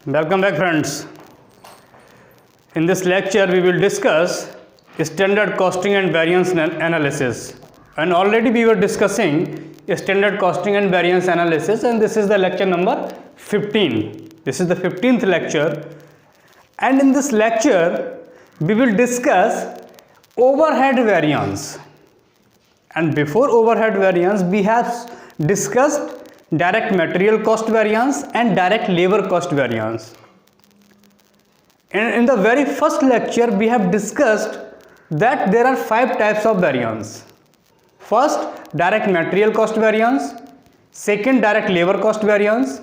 Welcome back, friends. In this lecture we will discuss standard costing and variance analysis, and already we were discussing standard costing and variance analysis, and this is the lecture number 15. This is the 15th lecture, and in this lecture we will discuss overhead variance. And before overhead variance we have discussed direct material cost variance and direct labor cost variance. And in the very first lecture we have discussed that there are 5 types of variance. First, direct material cost variance. Second, direct labor cost variance.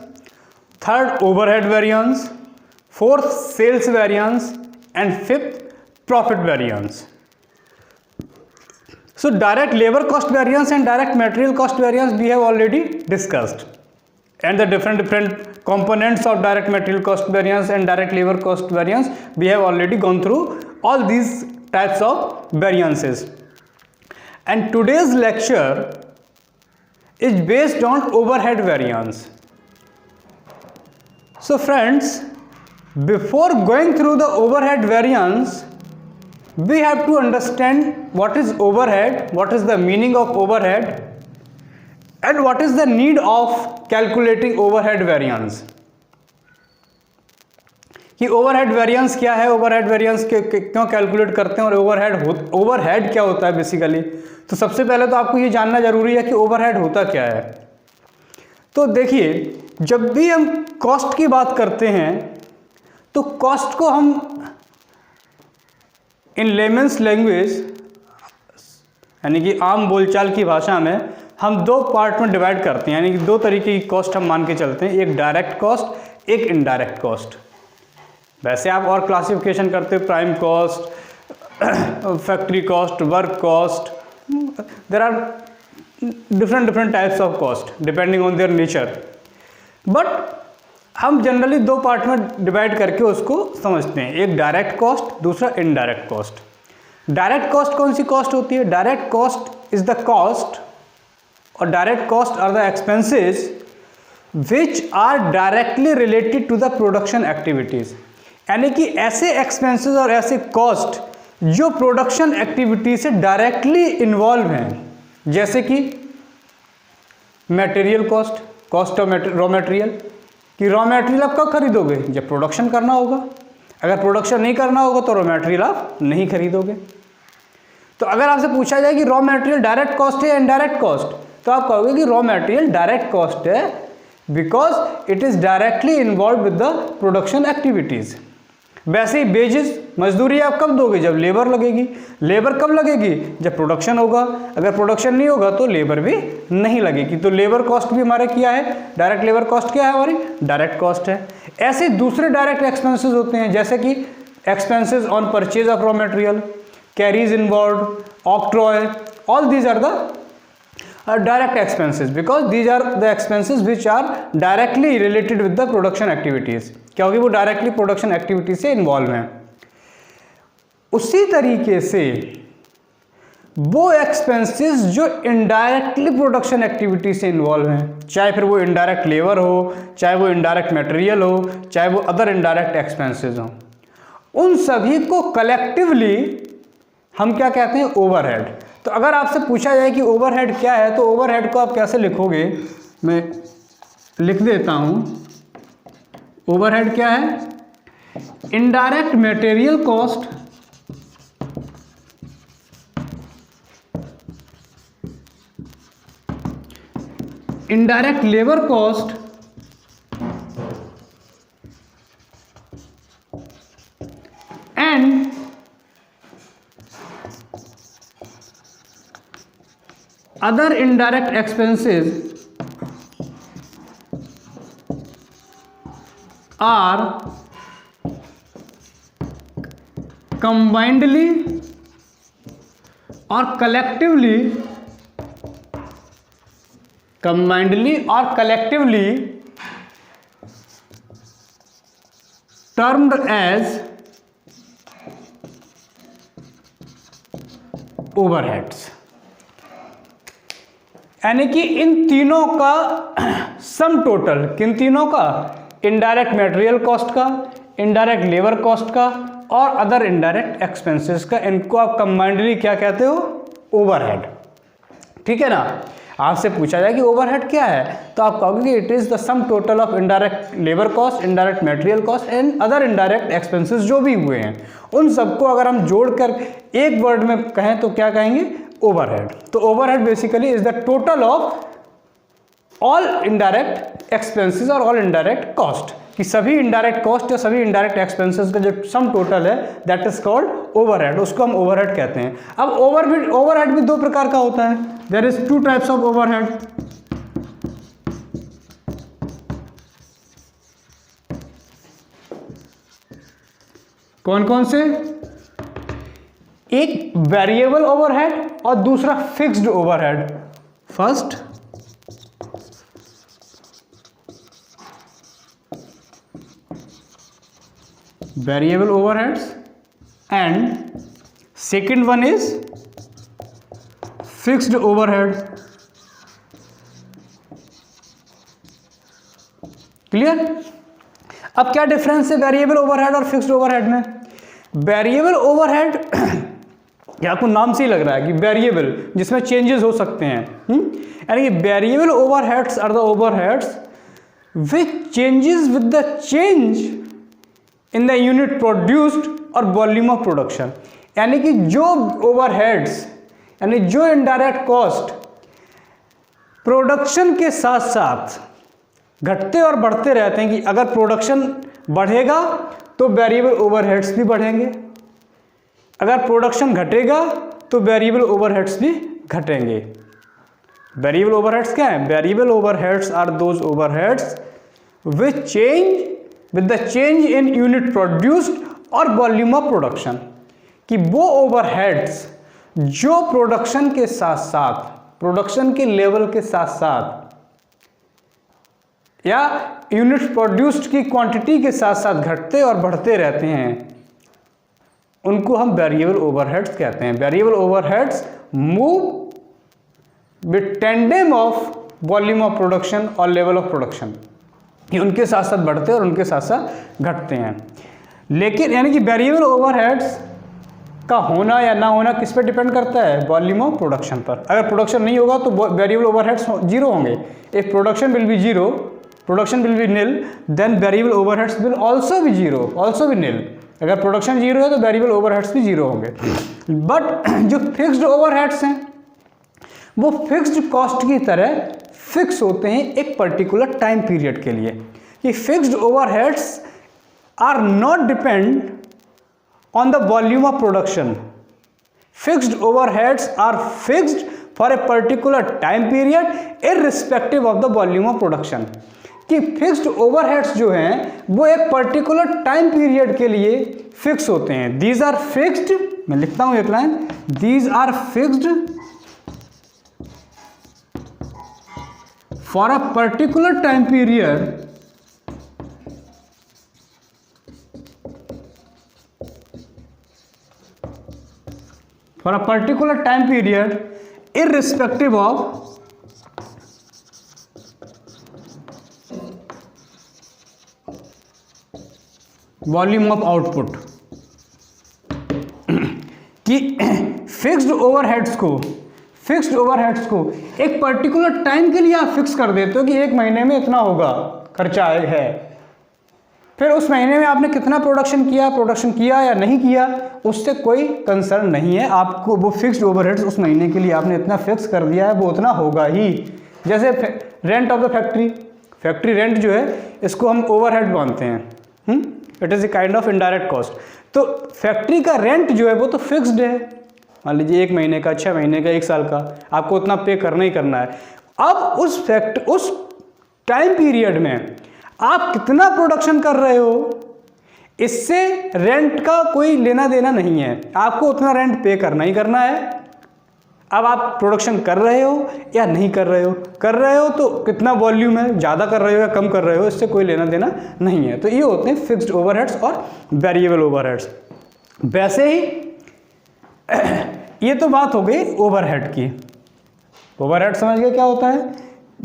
Third, overhead variance. Fourth, sales variance. And fifth, profit variance. So direct labor cost variance and direct material cost variance we have already discussed, and the different components of direct material cost variance and direct labor cost variance we have already gone through all these types of variances. And today's lecture is based on overhead variance. So friends, before going through the overhead variance, we have to understand what is overhead, what is the meaning of overhead, and what is the need of calculating overhead variance. कि overhead variance क्या है, overhead variance क्यों calculate करते हैं, और overhead क्या होता है बेसिकली. तो सबसे पहले तो आपको ये जानना जरूरी है कि ओवरहेड होता क्या है. तो देखिए, जब भी हम कॉस्ट की बात करते हैं तो कॉस्ट को हम इन लेमन्स लैंग्वेज यानी कि आम बोलचाल की भाषा में हम 2 पार्ट में डिवाइड करते हैं, यानी कि 2 तरीके की कॉस्ट हम मान के चलते हैं, एक डायरेक्ट कॉस्ट, एक इनडायरेक्ट कॉस्ट. वैसे आप और क्लासिफिकेशन करते हो, prime cost, factory cost, work cost. There are different types of cost depending on their nature, but हम जनरली 2 पार्ट में डिवाइड करके उसको समझते हैं, एक डायरेक्ट कॉस्ट, दूसरा इनडायरेक्ट कॉस्ट. डायरेक्ट कॉस्ट कौन सी कॉस्ट होती है? Direct cost is the cost, और direct cost are the expenses which are directly related to the production activities. यानी कि ऐसे एक्सपेंसेस और ऐसे कॉस्ट जो प्रोडक्शन एक्टिविटी से डायरेक्टली इन्वॉल्व हैं, जैसे कि material cost, cost of raw material, कि रॉ मटेरियल आप कब खरीदोगे? जब प्रोडक्शन करना होगा. अगर प्रोडक्शन नहीं करना होगा तो रॉ मटेरियल आप नहीं खरीदोगे. तो अगर आपसे पूछा जाए कि रॉ मटेरियल डायरेक्ट कॉस्ट है या इनडायरेक्ट कॉस्ट, तो आप कहोगे कि रॉ मटेरियल डायरेक्ट कॉस्ट है because it is directly involve with the production activities. वैसे ही बेजेस, मजदूरी आप कब दोगे? जब लेबर लगेगी. लेबर कब लगेगी? जब प्रोडक्शन होगा. अगर प्रोडक्शन नहीं होगा तो लेबर भी नहीं लगेगी. तो लेबर कॉस्ट भी हमारे क्या है? डायरेक्ट लेबर कॉस्ट क्या है? हमारी डायरेक्ट कॉस्ट है. ऐसे दूसरे डायरेक्ट एक्सपेंसेस होते हैं, जैसे कि expenses on purchase of raw material, carriage involve, octroi, all these are the direct expenses because these are the expenses which are directly related with the production activities, क्योंकि वो directly production activity से involve हैं. उसी तरीके से वो expenses जो indirectly production activity से इन्वॉल्व हैं, चाहे फिर वो इनडायरेक्ट लेबर हो, चाहे वो इनडायरेक्ट मटेरियल हो, चाहे वो अदर इनडायरेक्ट एक्सपेंसेस हों, उन सभी को कलेक्टिवली हम क्या कहते हैं? ओवरहेड. तो अगर आपसे पूछा जाए कि ओवरहेड क्या है, तो ओवरहेड को आप कैसे लिखोगे? मैं लिख देता हूं. ओवरहेड क्या है? Indirect material cost indirect labour cost and other indirect expenses are combinedly or collectively termed as overheads. यानी कि इन तीनों का सम टोटल, किन तीनों का? इनडायरेक्ट मटेरियल कॉस्ट का, इनडायरेक्ट लेबर कॉस्ट का और अदर इनडायरेक्ट एक्सपेंसेस का। इनको आप कंबाइंडली क्या कहते हो? ओवरहेड। ठीक है ना। आपसे पूछा जाए कि ओवरहेड क्या है, तो आप कहोगे कि it is the sum total of indirect labour cost, indirect material cost and other indirect expenses जो भी हुए हैं, उन सबको अगर हम जोड़कर एक वर्ड में कहें तो क्या कहेंगे? ओवरहेड। तो overhead basically is the total of all indirect expenses और ऑल इनडायरेक्ट कॉस्ट, कि सभी इनडायरेक्ट कॉस्ट या सभी इनडायरेक्ट एक्सपेंसेस का जो सम टोटल है दैट इज कॉल्ड ओवरहेड, उसको हम ओवरहेड कहते हैं। अब ओवरहेड भी दो प्रकार का होता है। There is two types of overhead. कौन कौन से? एक वेरिएबल ओवरहेड और दूसरा fixed overhead. First variable overheads and second one is fixed overhead। Clear? अब क्या डिफरेंस है वेरिएबल ओवरहेड और फिक्स्ड ओवरहेड में? वेरिएबल ओवरहेड या आपको नाम से ही लग रहा है कि वेरिएबल, जिसमें चेंजेस हो सकते हैं, यानी कि variable overheads are the overheads which changes with the change in the unit produced और वॉल्यूम ऑफ प्रोडक्शन। यानी कि जो ओवरहेड्स यानी जो इनडायरेक्ट कॉस्ट प्रोडक्शन के साथ साथ घटते और बढ़ते रहते हैं, कि अगर प्रोडक्शन बढ़ेगा तो वेरिएबल ओवरहेड्स भी बढ़ेंगे, अगर प्रोडक्शन घटेगा तो वेरिएबल ओवरहेड्स भी घटेंगे। वेरिएबल ओवरहेड्स क्या है? Variable overheads are those overheads which change with the change in unit produced और वॉल्यूम ऑफ प्रोडक्शन, कि वो ओवरहेड्स जो प्रोडक्शन के साथ साथ, प्रोडक्शन के लेवल के साथ साथ या यूनिट प्रोड्यूस्ड की क्वांटिटी के साथ साथ घटते और बढ़ते रहते हैं, उनको हम वेरिएबल ओवरहेड्स कहते हैं। Variable overheads move with tandem of volume of production और लेवल ऑफ प्रोडक्शन, कि उनके साथ साथ बढ़ते और उनके साथ साथ घटते हैं। लेकिन यानी कि वेरिएबल ओवरहेड्स का होना या ना होना किस पर डिपेंड करता है? वॉल्यूम ऑफ प्रोडक्शन पर। अगर प्रोडक्शन नहीं होगा तो वेरिएबल ओवरहेड्स जीरो होंगे। If production will be zero, production will be nil, then variable overheads will also be zero, also be nil. अगर प्रोडक्शन जीरो है तो वेरिएबल ओवरहेड्स भी जीरो होंगे। बट जो फिक्स्ड ओवरहेड्स हैं वो फिक्स्ड कॉस्ट की तरह फिक्स होते हैं एक पर्टिकुलर टाइम पीरियड के लिए, कि fixed overheads are not depend on the volume of production. Fixed overheads are fixed for a particular time period irrespective of the volume of production, कि fixed overheads जो हैं वो एक पर्टिकुलर टाइम पीरियड के लिए फिक्स होते हैं। These are fixed, मैं लिखता हूं एक line, these are fixed for a particular time period irrespective of volume of output, कि फिक्स्ड ओवरहेड्स को एक पर्टिकुलर टाइम के लिए आप फिक्स कर देते हो कि एक महीने में इतना होगा खर्चा है, फिर उस महीने में आपने कितना प्रोडक्शन किया या नहीं किया उससे कोई कंसर्न नहीं है आपको। वो फिक्स्ड ओवरहेड्स उस महीने के लिए आपने इतना फिक्स कर दिया है, वो उतना होगा ही। जैसे rent of the factory rent जो है इसको हम ओवरहेड मानते हैं, it is a kind of indirect cost. तो फैक्ट्री का रेंट जो है वो तो फिक्स्ड है, मान लीजिए 1 महीने का, 6 महीने का, 1 साल का, आपको उतना पे करना ही करना है। अब उस टाइम पीरियड में आप कितना प्रोडक्शन कर रहे हो इससे रेंट का कोई लेना देना नहीं है, आपको उतना रेंट पे करना ही करना है। अब आप प्रोडक्शन कर रहे हो या नहीं कर रहे हो तो कितना वॉल्यूम है, ज़्यादा कर रहे हो या कम कर रहे हो, इससे कोई लेना देना नहीं है। तो ये होते हैं फिक्स्ड ओवरहेड्स और वेरिएबल ओवरहेड्स। वैसे ही ये तो बात हो गई ओवरहेड की। ओवरहेड समझ गए क्या होता है,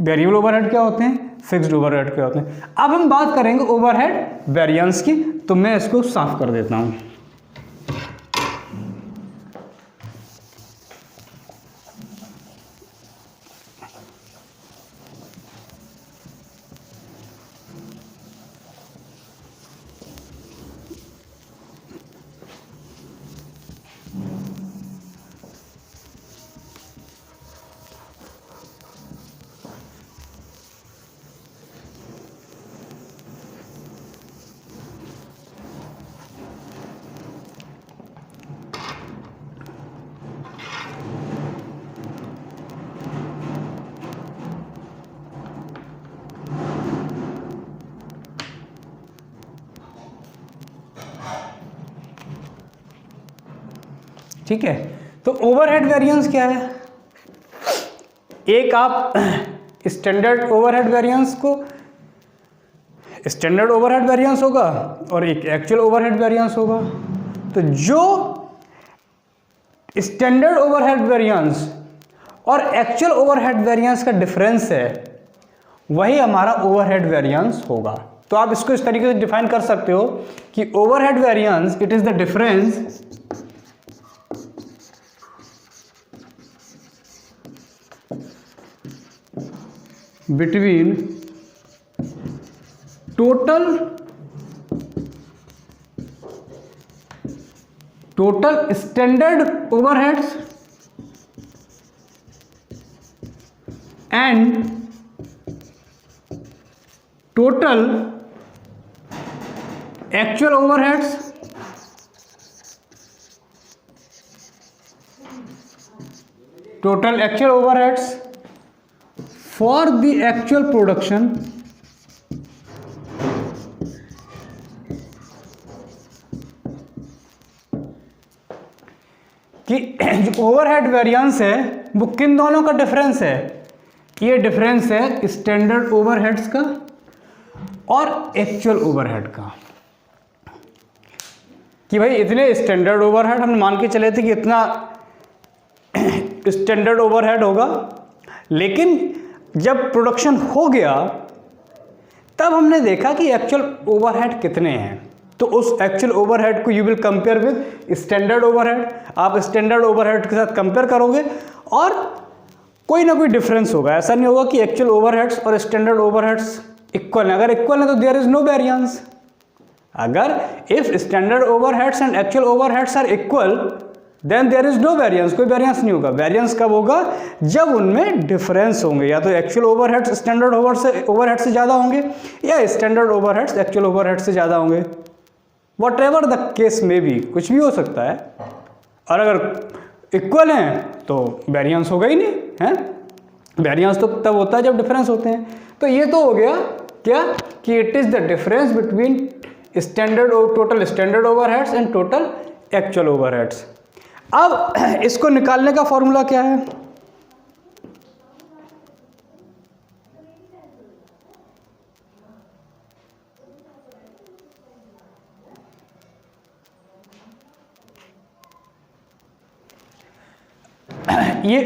वेरिएबल ओवरहेड क्या होते हैं। फिक्स्ड ओवरहेड के होते हैं। अब हम बात करेंगे ओवरहेड वेरिएंस की, तो मैं इसको साफ कर देता हूँ। ठीक है, तो ओवरहेड वेरिएंस क्या है? एक आप स्टैंडर्ड ओवरहेड वेरिएंस को स्टैंडर्ड ओवरहेड वेरिएंस होगा और एक एक्चुअल ओवरहेड वेरिएंस होगा। तो जो स्टैंडर्ड ओवरहेड वेरिएंस और एक्चुअल ओवरहेड वेरिएंस का डिफरेंस है वही हमारा ओवरहेड वेरिएंस होगा। तो आप इसको इस तरीके से डिफाइन कर सकते हो कि overhead variance it is the difference between total standard overheads and total actual overheads for the actual production कि जो ओवरहेड वेरिएंस है वो किन दोनों का डिफरेंस है? ये डिफरेंस है स्टैंडर्ड ओवरहेड्स का और एक्चुअल ओवरहेड का। कि भाई इतने स्टैंडर्ड ओवरहेड हम मान के चले थे कि इतना स्टैंडर्ड ओवरहेड होगा, लेकिन जब प्रोडक्शन हो गया तब हमने देखा कि एक्चुअल ओवरहेड कितने हैं। तो उस एक्चुअल ओवरहेड को you will compare with standard overhead. आप स्टैंडर्ड ओवरहेड के साथ कंपेयर करोगे और कोई ना कोई डिफरेंस होगा। ऐसा नहीं होगा कि एक्चुअल ओवरहेड्स और स्टैंडर्ड ओवरहेड्स इक्वल है। अगर इक्वल है तो देयर इज नो वेरिएंस। अगर if standard overheads and actual overheads are equal then there is no variance. कोई वेरिएंस नहीं होगा। वेरिएंस कब होगा? जब उनमें डिफरेंस होंगे, या तो एक्चुअल ओवरहेड्स स्टैंडर्ड ओवरहेड से ज़्यादा होंगे या स्टैंडर्ड ओवरहेड्स एक्चुअल ओवरहेड से ज़्यादा होंगे। वट एवर द केस में भी, कुछ भी हो सकता है। और अगर इक्वल हैं तो वेरिएंस होगा ही नहीं है। वेरिएंस तो तब होता है जब डिफरेंस होते हैं। तो ये तो हो गया क्या कि it is the difference between total standard overheads and total actual overheads. अब इसको निकालने का फॉर्मूला क्या है? ये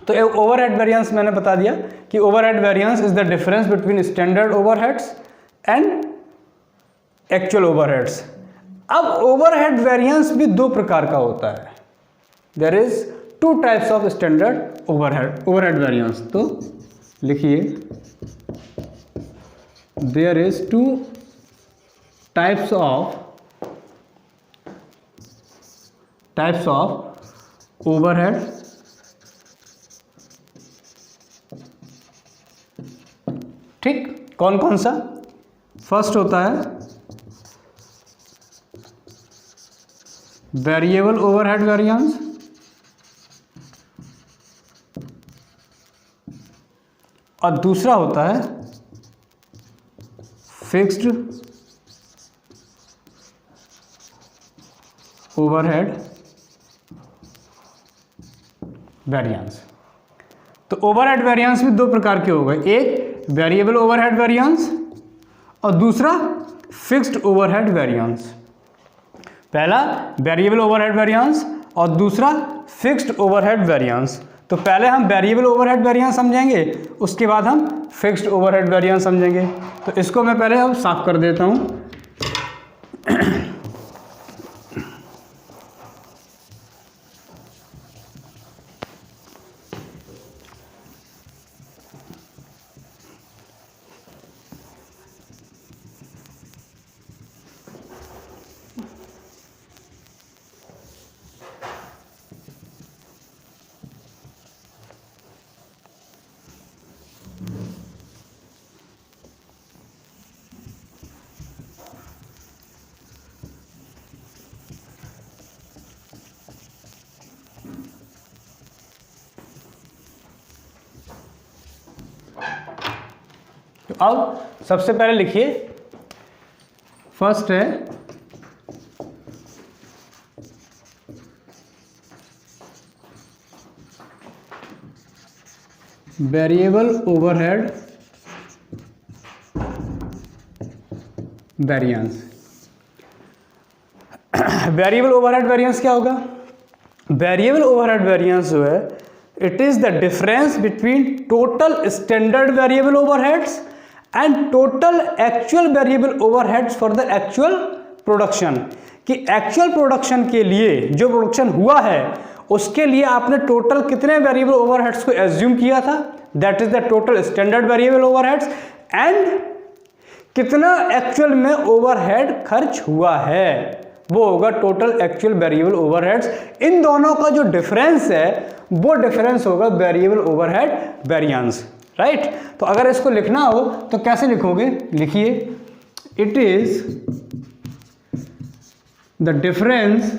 तो ओवरहेड वेरिएंस मैंने बता दिया कि overhead variance is the difference between standard overheads and actual overheads. अब ओवरहेड वेरिएंस भी दो प्रकार का होता है। There is two types of standard overhead variance. तो लिखिए there is two types of overhead ठीक। कौन कौन सा? फर्स्ट होता है वेरिएबल ओवरहेड वेरिएंस, और दूसरा होता है फिक्स्ड ओवरहेड वेरिएंस। तो ओवरहेड वेरिएंस भी दो प्रकार के हो गए, एक वेरिएबल ओवरहेड वेरिएंस और दूसरा फिक्स्ड ओवरहेड वेरिएंस। पहला वेरिएबल ओवरहेड वेरिएंस और दूसरा फिक्स्ड ओवरहेड वेरिएंस। तो पहले हम वेरिएबल ओवरहेड वेरिएंस समझेंगे, उसके बाद हम फिक्स्ड ओवरहेड वेरिएंस समझेंगे। तो इसको मैं पहले अब साफ कर देता हूँ। तो अब सबसे पहले लिखिए, फर्स्ट है variable overhead variance. Variable overhead variance क्या होगा? वेरिएबल ओवरहेड वेरिएंस जो है, it is the difference between total standard variable overheads and total actual variable overheads for the actual production. कि एक्चुअल प्रोडक्शन के लिए जो प्रोडक्शन हुआ है उसके लिए आपने टोटल कितने वेरिएबल ओवरहेड्स को एज्यूम किया था, that is the total standard variable overheads, and कितना एक्चुअल में ओवरहेड खर्च हुआ है, वो होगा टोटल एक्चुअल वेरिएबल ओवरहेड्स। इन दोनों का जो डिफरेंस है वो डिफरेंस होगा वेरिएबल ओवरहेड वेरिएंस, राइट। तो अगर इसको लिखना हो तो कैसे लिखोगे? लिखिए, it is the difference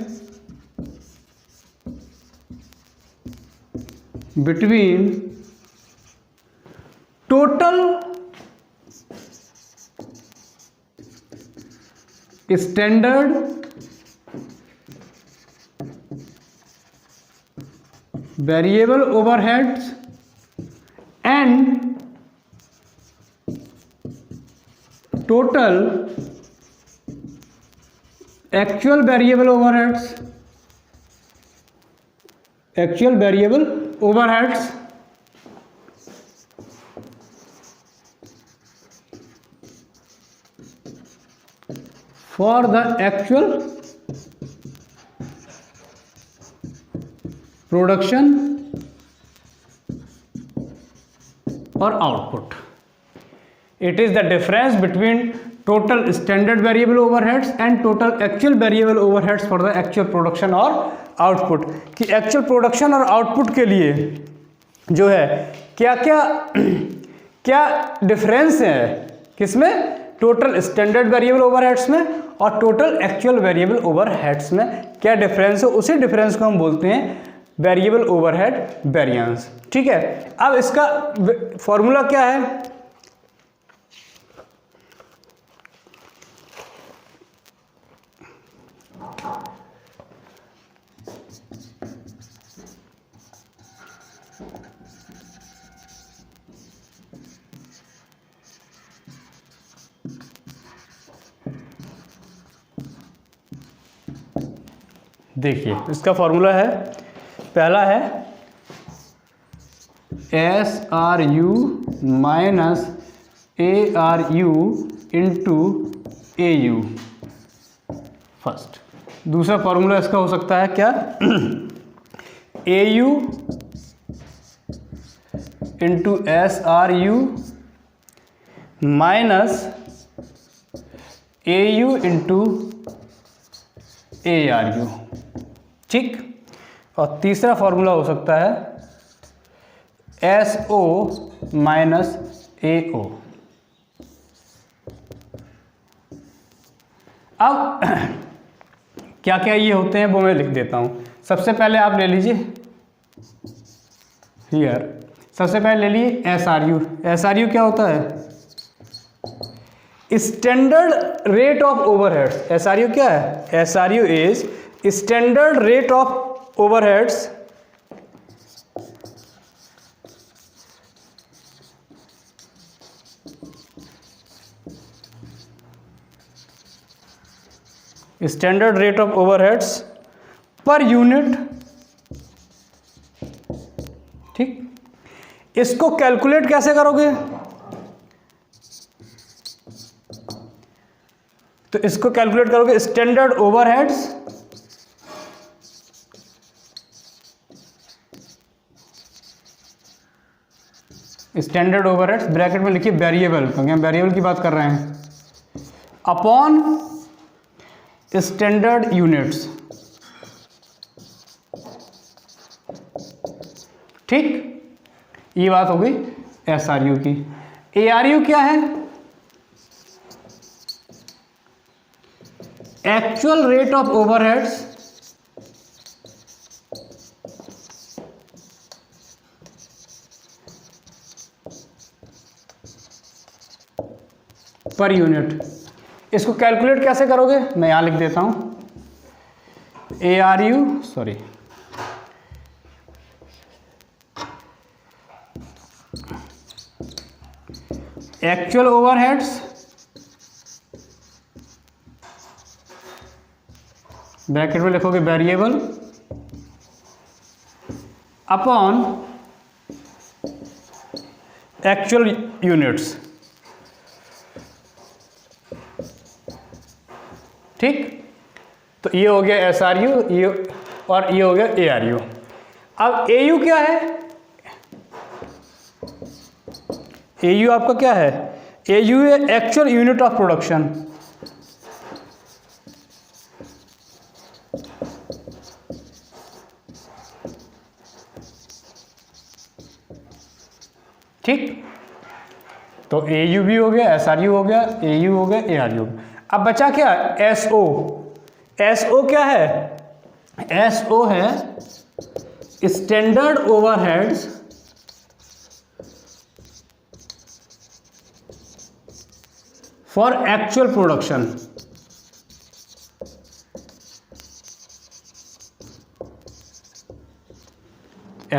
between total standard variable overheads and total actual variable overheads, actual variable overheads for the actual production और output. It is the difference between total standard variable overheads and total actual variable overheads for the actual production और output. कि actual production और output के लिए जो है क्या क्या क्या डिफरेंस है, किसमें? टोटल स्टैंडर्ड वेरिएबल ओवरहेड्स में और टोटल एक्चुअल वेरिएबल ओवरहेड्स में क्या डिफरेंस है, उसी डिफरेंस को हम बोलते हैं वेरिएबल ओवरहेड वेरिएंस। ठीक है, अब इसका फॉर्मूला क्या है? देखिए, इसका फॉर्मूला है, पहला है SRU minus ARU into AU first. दूसरा फॉर्मूला इसका हो सकता है क्या? AU into SRU minus AU into ARU। ठीक, और तीसरा फॉर्मूला हो सकता है SO माइनस AO। अब क्या क्या ये होते हैं वो मैं लिख देता हूं। सबसे पहले आप ले लीजिए हियर, सबसे पहले ले लीजिए SRU। SRU क्या होता है? Standard rate of overheads. SRU क्या है? SRU is standard rate of overheads standard rate of overheads per unit इसको कैलकुलेट कैसे करोगे? तो इसको कैलकुलेट करोगे स्टैंडर्ड ओवरहेड्स ब्रैकेट में लिखिए वेरिएबल, क्योंकि हम वेरिएबल की बात कर रहे हैं, अपॉन स्टैंडर्ड यूनिट्स। ठीक, ये बात हो गई SRU की। ARU क्या है? Actual rate of overheads per unit. इसको कैलकुलेट कैसे करोगे? मैं यहां लिख देता हूं, ARU sorry actual overheads bracket में लिखोगे वेरिएबल अपॉन एक्चुअल यूनिट्स। ठीक, तो ये हो गया SRU, ये और ये हो गया ARU। अब AU क्या है? AU आपका क्या है? AU है एक्चुअल यूनिट ऑफ प्रोडक्शन। ठीक, तो AU भी हो गया, SRU हो गया, AU हो गया, ARU हो गया। अब बचा क्या? SO। SO क्या है? SO है standard overheads for actual production.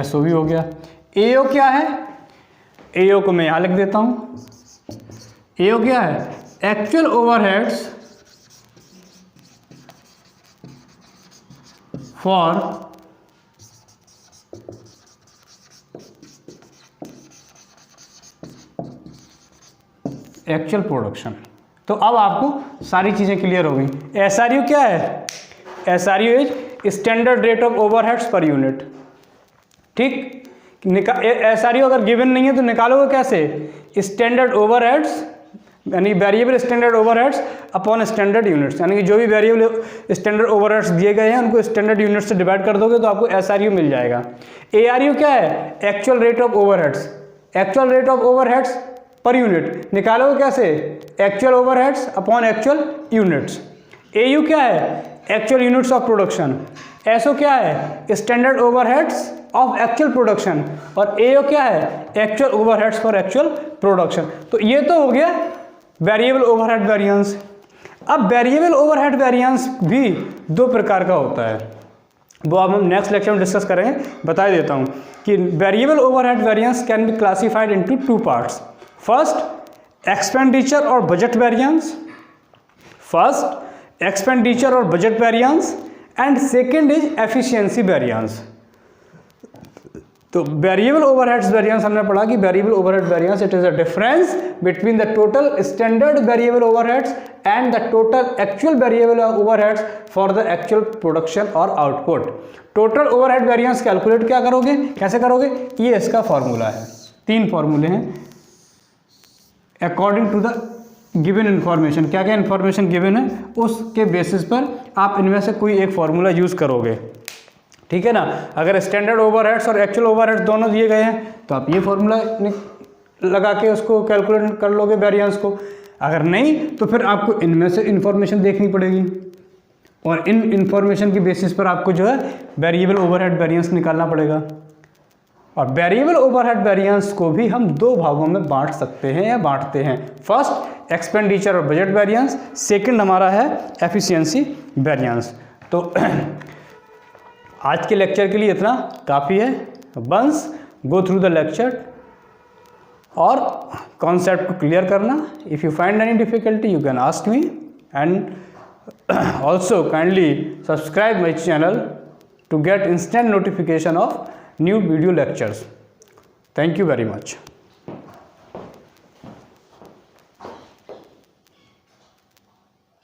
SO भी हो गया। AO क्या है? AO को मैं यहां लिख देता हूं। AO क्या है? Actual overheads for actual production. तो अब आपको सारी चीजें क्लियर हो गई। SRU क्या है? SRU is standard rate of overheads per unit. ठीक, SRU अगर गिवन नहीं है तो निकालोगे कैसे? स्टैंडर्ड ओवरहेड्स यानी variable standard overheads upon standard units, यानी कि जो भी वेरिएबल स्टैंडर्ड ओवरहेड्स दिए गए हैं उनको स्टैंडर्ड यूनिट्स से डिवाइड कर दोगे तो आपको SRU मिल जाएगा। ARU क्या है? Actual rate of overheads. Actual rate of overheads per unit निकालोगे कैसे? Actual overheads upon actual units. AU क्या है? Actual units of production. SO क्या है? Standard overheads of actual production. और AO क्या है? Actual overheads for actual production. तो ये तो हो गया वेरिएबल ओवरहेड वेरिएंस। अब वेरिएबल ओवरहेड वेरिएंस भी दो प्रकार का होता है, वो अब हम नेक्स्ट लेक्चर में डिस्कस करेंगे। बता देता हूँ कि variable overhead variance can be classified into two parts. First, expenditure और बजट वेरिएंस। फर्स्ट एक्सपेंडिचर और budget variance and second is efficiency variance. तो वेरिएबल ओवरहेड्स वेरिएंस हमने पढ़ा कि variable overhead variance it is a difference between the total standard variable overheads and the total actual variable overheads for the actual production और output. Total overhead variance calculate क्या करोगे, कैसे करोगे? ये इसका फॉर्मूला है, तीन फॉर्मूले हैं according to the given information. क्या क्या इन्फॉर्मेशन गिवन है उसके बेसिस पर आप इनमें से कोई एक फॉर्मूला यूज करोगे। ठीक है ना? अगर स्टैंडर्ड ओवरहेड्स और एक्चुअल ओवरहेड्स दोनों दिए गए हैं तो आप ये फॉर्मूला लगा के उसको कैलकुलेट कर लोगे वेरिएंस को। अगर नहीं तो फिर आपको इनमें से इन्फॉर्मेशन देखनी पड़ेगी और इन इन्फॉर्मेशन की बेसिस पर आपको जो है वेरिएबल ओवरहेड वेरिएंस निकालना पड़ेगा। और वेरिएबल ओवरहेड वेरिएंस को भी हम दो भागों में बांट सकते हैं या बांटते हैं। फर्स्ट एक्सपेंडिचर और बजट वेरिएंस, सेकंड हमारा है एफिशिएंसी वेरिएंस। तो आज के लेक्चर के लिए इतना काफ़ी है। Once go through the lecture और कॉन्सेप्ट को क्लियर करना। If you find any difficulty you can ask me and also kindly subscribe my channel to get instant notification of new video lectures. Thank you very much.